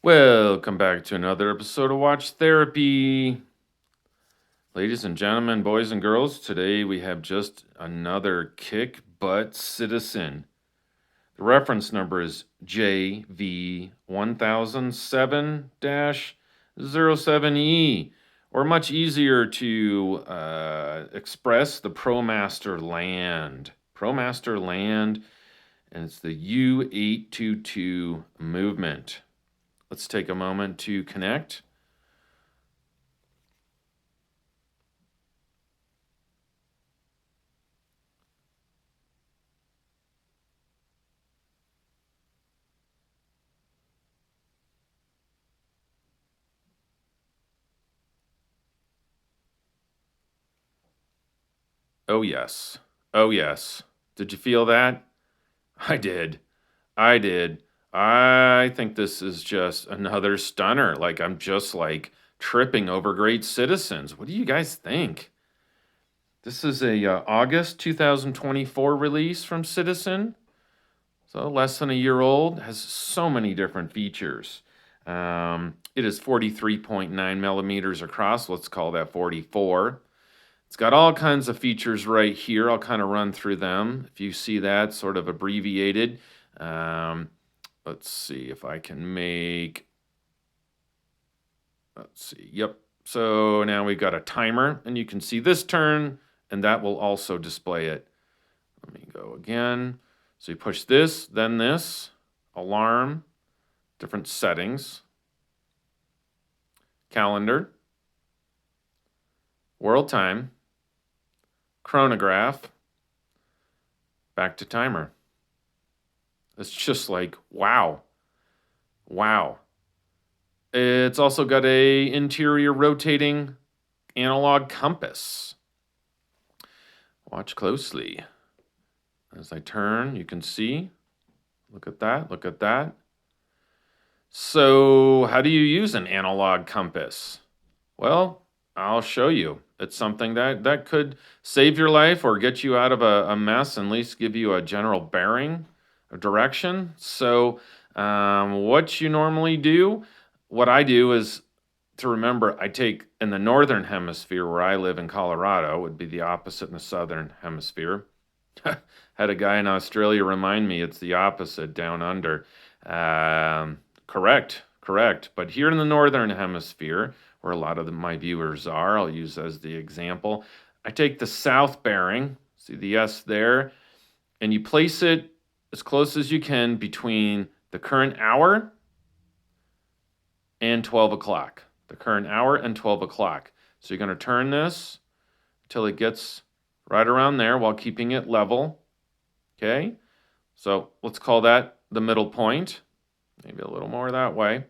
Welcome back to another episode of Watch Therapy. Ladies and gentlemen, boys and girls, today we have just another kick butt citizen. The reference number is JV1007-07E, or much easier to express, the Promaster land. Promaster land, and it's the U822 movement. Let's take a moment to connect. Oh, yes. Oh, yes. Did you feel that? I did. I did. I think this is just another stunner. I'm just tripping over great citizens. What do you guys think? This is a August 2024 release from Citizen. So less than a year old, has so many different features. It is 43.9 millimeters across. Let's call that 44. It's got all kinds of features right here. I'll kind of run through them. If you see that sort of abbreviated, let's see if I can make, let's see, yep. So now we've got a timer, and you can see this turn, and that will also display it. Let me go again. So you push this, then this, alarm, different settings, calendar, world time, chronograph, back to timer. It's just like, wow. Wow. It's also got a interior rotating analog compass. Watch closely. As I turn, you can see. Look at that, look at that. So how do you use an analog compass? Well, I'll show you. It's something that could save your life or get you out of a mess, and at least give you a general bearing, a direction. So what you normally do, what I do is to remember, I take in the northern hemisphere where I live in Colorado, would be the opposite in the southern hemisphere. Had a guy in Australia remind me it's the opposite down under. Correct. But here in the northern hemisphere, where a lot of my viewers are, I'll use as the example, I take the south bearing, see the S there, and you place it as close as you can between the current hour and 12 o'clock. The current hour and 12 o'clock. So you're going to turn this until it gets right around there while keeping it level. Okay? So let's call that the middle point. Maybe a little more that way.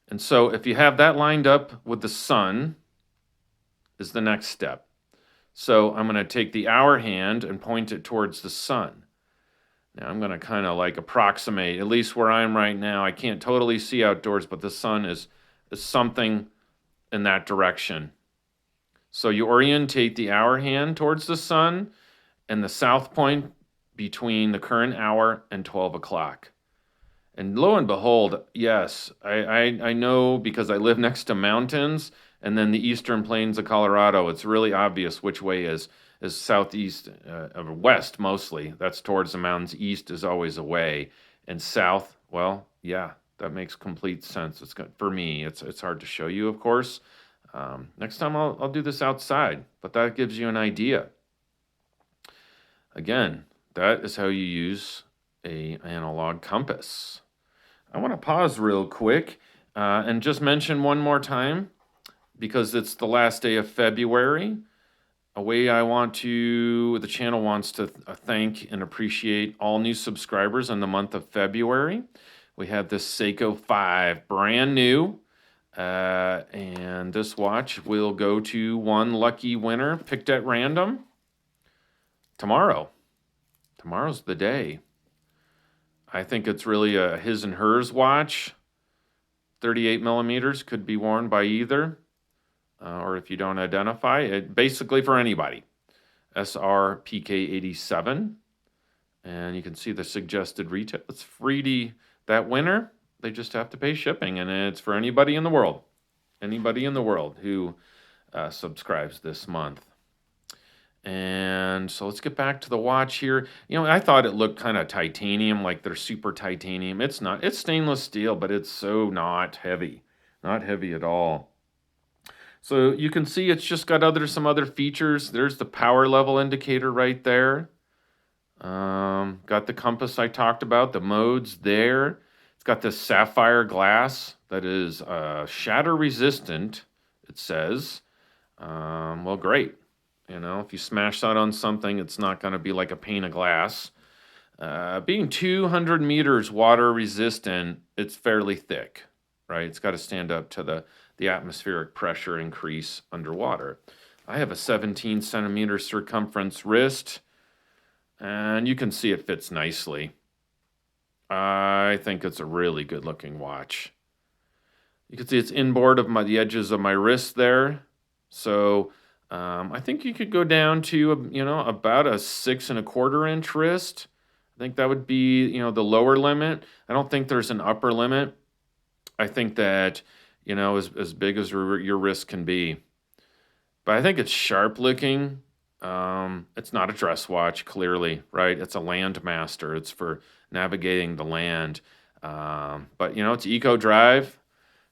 And so if you have that lined up with the sun, is the next step. So I'm going to take the hour hand and point it towards the sun. Now I'm going to kind of approximate, at least where I'm right now. I can't totally see outdoors, but the sun is something in that direction. So you orientate the hour hand towards the sun and the south point between the current hour and 12 o'clock. And lo and behold, yes, I know because I live next to mountains and then the eastern plains of Colorado. It's really obvious which way is southeast, west mostly. That's towards the mountains. East is always away. And south, well, yeah, that makes complete sense. It's good for me. It's hard to show you, of course. Next time I'll do this outside, but that gives you an idea. Again, that is how you use an analog compass. I want to pause real quick and just mention one more time, because it's the last day of February. The channel wants to thank and appreciate all new subscribers in the month of February. We have this SEIKO 5, brand new. And this watch will go to one lucky winner picked at random tomorrow. Tomorrow's the day. I think it's really a his and hers watch. 38 millimeters could be worn by either, or if you don't identify it, basically for anybody. SRPK87, and you can see the suggested retail. It's free to that winner. They just have to pay shipping, and it's for anybody in the world. Anybody in the world who subscribes this month. And so let's get back to the watch here. You know, I thought it looked kind of titanium, like they're super titanium. It's not. It's stainless steel, but it's so not heavy. Not heavy at all. So you can see it's just got some other features. There's the power level indicator right there. Got the compass I talked about, the modes there. It's got this sapphire glass that is shatter resistant, it says. Well, great. You know, if you smash that on something, it's not going to be like a pane of glass. Being 200 meters water resistant, it's fairly thick, right? It's got to stand up to the atmospheric pressure increase underwater. I have a 17 centimeter circumference wrist, and you can see it fits nicely. I think it's a really good looking watch. You can see it's inboard of the edges of my wrist there. So I think you could go down to, you know, about a 6 1/4 inch wrist. I think that would be, you know, the lower limit. I don't think there's an upper limit. I think that, you know, as big as your wrist can be. But I think it's sharp looking. It's not a dress watch, clearly, right? It's a landmaster. It's for navigating the land. But, you know, it's eco drive.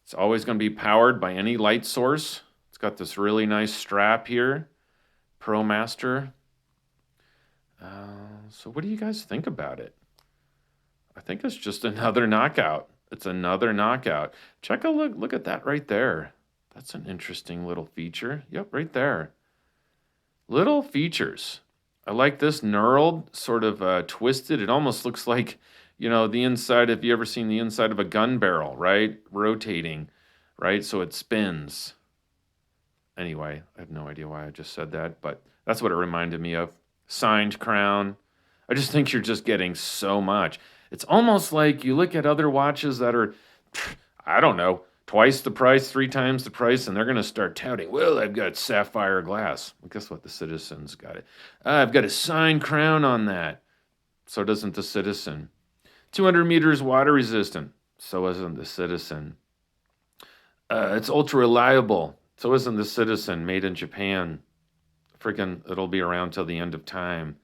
It's always going to be powered by any light source. It's got this really nice strap here, Promaster. So what do you guys think about it? I think it's just another knockout. It's another knockout. Check a look at that right there. That's an interesting little feature. Yep, right there. Little features. I like this knurled, sort of twisted. It almost looks like, you know, the inside, if you ever seen the inside of a gun barrel, right? Rotating, right? So it spins. Anyway, I have no idea why I just said that, but that's what it reminded me of. Signed crown. I just think you're just getting so much. It's almost like you look at other watches that are, I don't know, twice the price, 3 times the price, and they're going to start touting, well, I've got sapphire glass. Well, guess what? The Citizen's got it. I've got a signed crown on that. So doesn't the Citizen. 200 meters water resistant. So isn't the Citizen. It's ultra reliable. So isn't the Citizen, made in Japan. Freaking, it'll be around till the end of time.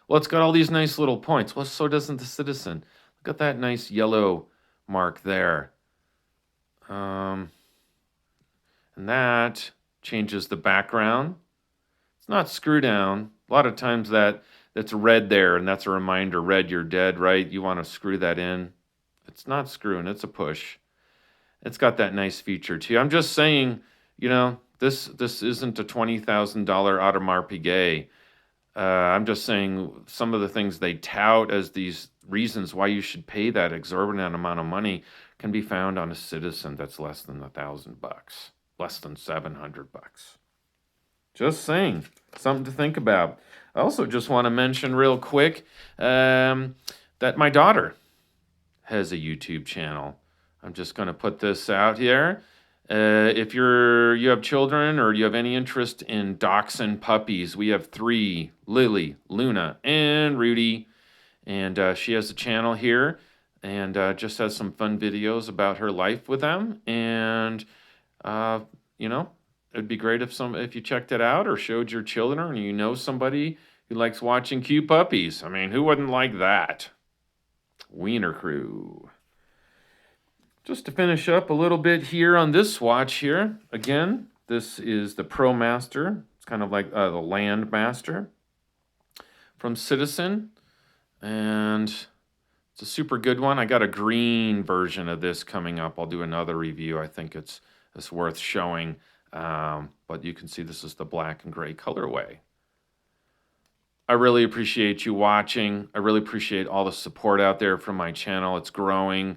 Well, it's got all these nice little points. Well, so doesn't the Citizen. Look at that nice yellow mark there. And that changes the background. It's not screw down. A lot of times that's red there, and that's a reminder, red, you're dead, right? You want to screw that in. It's not screwing, it's a push. It's got that nice feature too. I'm just saying, you know, this isn't a $20,000 Audemars Piguet. I'm just saying some of the things they tout as these reasons why you should pay that exorbitant amount of money can be found on a Citizen that's less than $1,000, less than $700. Just saying, something to think about. I also just want to mention real quick that my daughter has a YouTube channel. I'm just going to put this out here. If you have children or you have any interest in dachshund puppies, we have 3, Lily, Luna, and Rudy. And she has a channel here and just has some fun videos about her life with them. And, you know, it'd be great if you checked it out or showed your children or you know somebody who likes watching cute puppies. I mean, who wouldn't like that? Wiener Crew. Just to finish up a little bit here on this watch here. Again, this is the Promaster. It's kind of like the Landmaster from Citizen. And it's a super good one. I got a green version of this coming up. I'll do another review. I think it's worth showing. But you can see this is the black and gray colorway. I really appreciate you watching. I really appreciate all the support out there from my channel. It's growing.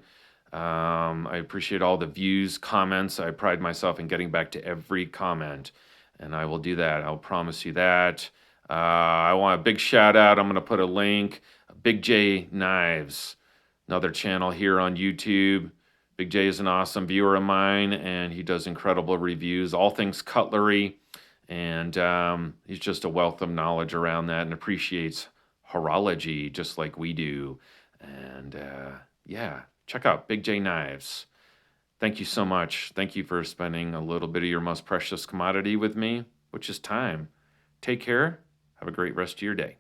I appreciate all the views, comments. I pride myself in getting back to every comment, and I will do that. I'll promise you that. I want a big shout out. I'm going to put a link. Big J Knives, another channel here on YouTube. Big J is an awesome viewer of mine, and he does incredible reviews, all things cutlery, and he's just a wealth of knowledge around that and appreciates horology just like we do. And yeah, check out Big J Knives. Thank you so much. Thank you for spending a little bit of your most precious commodity with me, which is time. Take care. Have a great rest of your day.